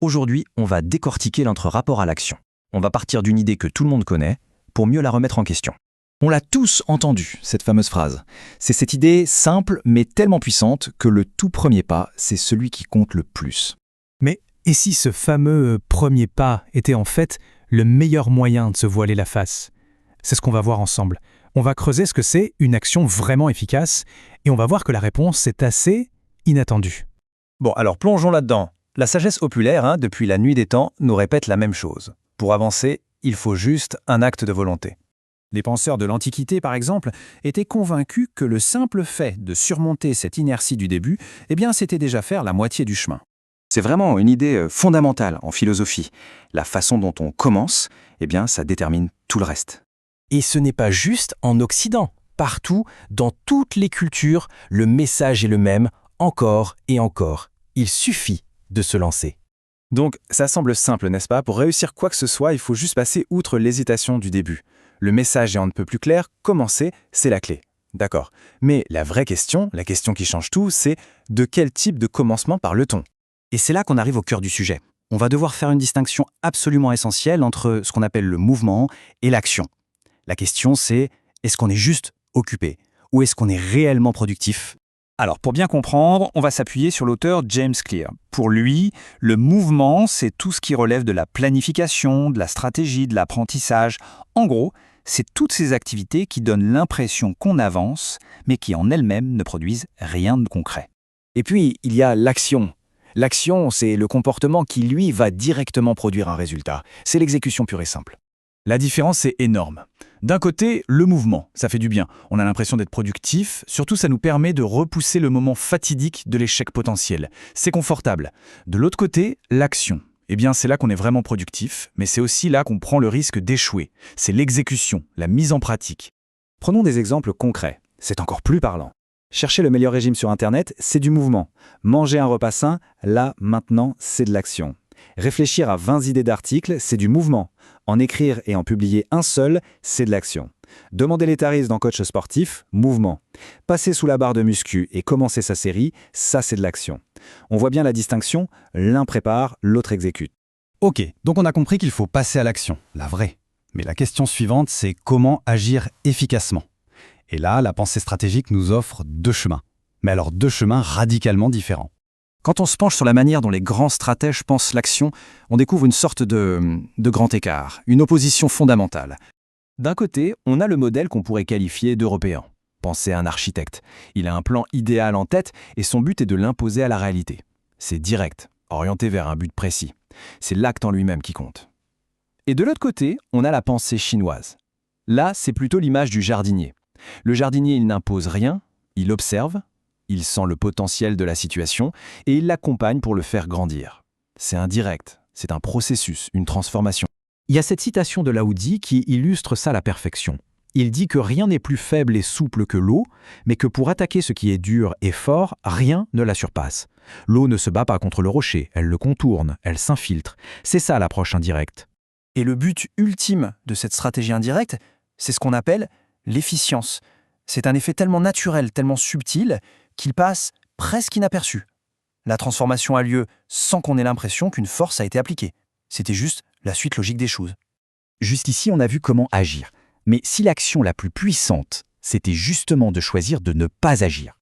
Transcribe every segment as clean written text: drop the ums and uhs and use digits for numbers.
Aujourd'hui, on va décortiquer notre rapport à l'action. On va partir d'une idée que tout le monde connaît pour mieux la remettre en question. On l'a tous entendue, cette fameuse phrase. C'est cette idée simple mais tellement puissante que le tout premier pas, c'est celui qui compte le plus. Mais et si ce fameux premier pas était en fait le meilleur moyen de se voiler la face? C'est ce qu'on va voir ensemble. On va creuser ce que c'est une action vraiment efficace et on va voir que la réponse est assez inattendue. Bon, alors plongeons là-dedans. La sagesse populaire, depuis la nuit des temps, nous répète la même chose. Pour avancer, il faut juste un acte de volonté. Les penseurs de l'Antiquité, par exemple, étaient convaincus que le simple fait de surmonter cette inertie du début, c'était déjà faire la moitié du chemin. C'est vraiment une idée fondamentale en philosophie. La façon dont on commence, ça détermine tout le reste. Et ce n'est pas juste en Occident. Partout, dans toutes les cultures, le message est le même, encore et encore. Il suffit de se lancer. Donc, ça semble simple, n'est-ce pas? Pour réussir quoi que ce soit, il faut juste passer outre l'hésitation du début. Le message est on ne peut plus clair, commencer, c'est la clé. D'accord. Mais la vraie question, la question qui change tout, c'est de quel type de commencement parle-t-on? Et c'est là qu'on arrive au cœur du sujet. On va devoir faire une distinction absolument essentielle entre ce qu'on appelle le mouvement et l'action. La question c'est, est-ce qu'on est juste occupé ou est-ce qu'on est réellement productif? Alors, pour bien comprendre, on va s'appuyer sur l'auteur James Clear. Pour lui, le mouvement, c'est tout ce qui relève de la planification, de la stratégie, de l'apprentissage. En gros, c'est toutes ces activités qui donnent l'impression qu'on avance, mais qui en elles-mêmes ne produisent rien de concret. Et puis, il y a l'action. L'action, c'est le comportement qui, lui, va directement produire un résultat. C'est l'exécution pure et simple. La différence est énorme. D'un côté, le mouvement, ça fait du bien. On a l'impression d'être productif, surtout ça nous permet de repousser le moment fatidique de l'échec potentiel. C'est confortable. De l'autre côté, l'action. C'est là qu'on est vraiment productif, mais c'est aussi là qu'on prend le risque d'échouer. C'est l'exécution, la mise en pratique. Prenons des exemples concrets. C'est encore plus parlant. Chercher le meilleur régime sur Internet, c'est du mouvement. Manger un repas sain, là, maintenant, c'est de l'action. Réfléchir à 20 idées d'articles, c'est du mouvement. En écrire et en publier un seul, c'est de l'action. Demander les tarifs dans coach sportif, mouvement. Passer sous la barre de muscu et commencer sa série, ça c'est de l'action. On voit bien la distinction, l'un prépare, l'autre exécute. Ok, donc on a compris qu'il faut passer à l'action, la vraie. Mais la question suivante, c'est comment agir efficacement. Et là, la pensée stratégique nous offre deux chemins. Mais alors deux chemins radicalement différents. Quand on se penche sur la manière dont les grands stratèges pensent l'action, on découvre une sorte de grand écart, une opposition fondamentale. D'un côté, on a le modèle qu'on pourrait qualifier d'européen. Pensez à un architecte. Il a un plan idéal en tête et son but est de l'imposer à la réalité. C'est direct, orienté vers un but précis. C'est l'acte en lui-même qui compte. Et de l'autre côté, on a la pensée chinoise. Là, c'est plutôt l'image du jardinier. Le jardinier, il n'impose rien, il observe, il sent le potentiel de la situation et il l'accompagne pour le faire grandir. C'est indirect, c'est un processus, une transformation. Il y a cette citation de Lao Tzu qui illustre ça à la perfection. Il dit que rien n'est plus faible et souple que l'eau, mais que pour attaquer ce qui est dur et fort, rien ne la surpasse. L'eau ne se bat pas contre le rocher, elle le contourne, elle s'infiltre. C'est ça l'approche indirecte. Et le but ultime de cette stratégie indirecte, c'est ce qu'on appelle l'efficience. C'est un effet tellement naturel, tellement subtil, qu'il passe presque inaperçu. La transformation a lieu sans qu'on ait l'impression qu'une force a été appliquée. C'était juste la suite logique des choses. Jusqu'ici, on a vu comment agir. Mais si l'action la plus puissante, c'était justement de choisir de ne pas agir.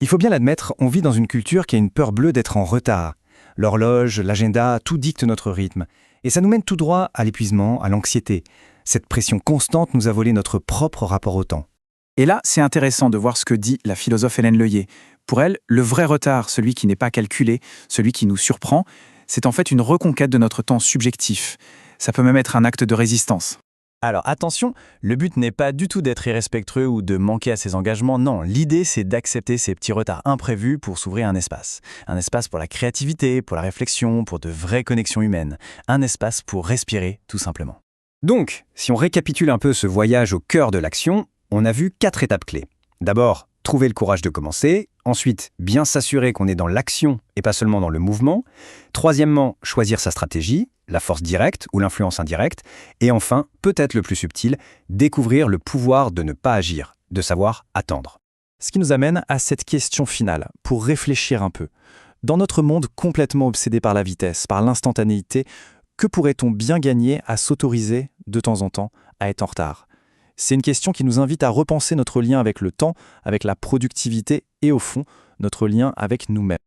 Il faut bien l'admettre, on vit dans une culture qui a une peur bleue d'être en retard. L'horloge, l'agenda, tout dicte notre rythme. Et ça nous mène tout droit à l'épuisement, à l'anxiété. Cette pression constante nous a volé notre propre rapport au temps. Et là, c'est intéressant de voir ce que dit la philosophe Hélène Leuillet. Pour elle, le vrai retard, celui qui n'est pas calculé, celui qui nous surprend, c'est en fait une reconquête de notre temps subjectif. Ça peut même être un acte de résistance. Alors attention, le but n'est pas du tout d'être irrespectueux ou de manquer à ses engagements, non, l'idée c'est d'accepter ces petits retards imprévus pour s'ouvrir un espace. Un espace pour la créativité, pour la réflexion, pour de vraies connexions humaines. Un espace pour respirer, tout simplement. Donc, si on récapitule un peu ce voyage au cœur de l'action, on a vu 4 étapes clés. D'abord, trouver le courage de commencer. Ensuite, bien s'assurer qu'on est dans l'action et pas seulement dans le mouvement. Troisièmement, choisir sa stratégie, la force directe ou l'influence indirecte. Et enfin, peut-être le plus subtil, découvrir le pouvoir de ne pas agir, de savoir attendre. Ce qui nous amène à cette question finale, pour réfléchir un peu. Dans notre monde complètement obsédé par la vitesse, par l'instantanéité, que pourrait-on bien gagner à s'autoriser, de temps en temps, à être en retard? C'est une question qui nous invite à repenser notre lien avec le temps, avec la productivité et, au fond, notre lien avec nous-mêmes.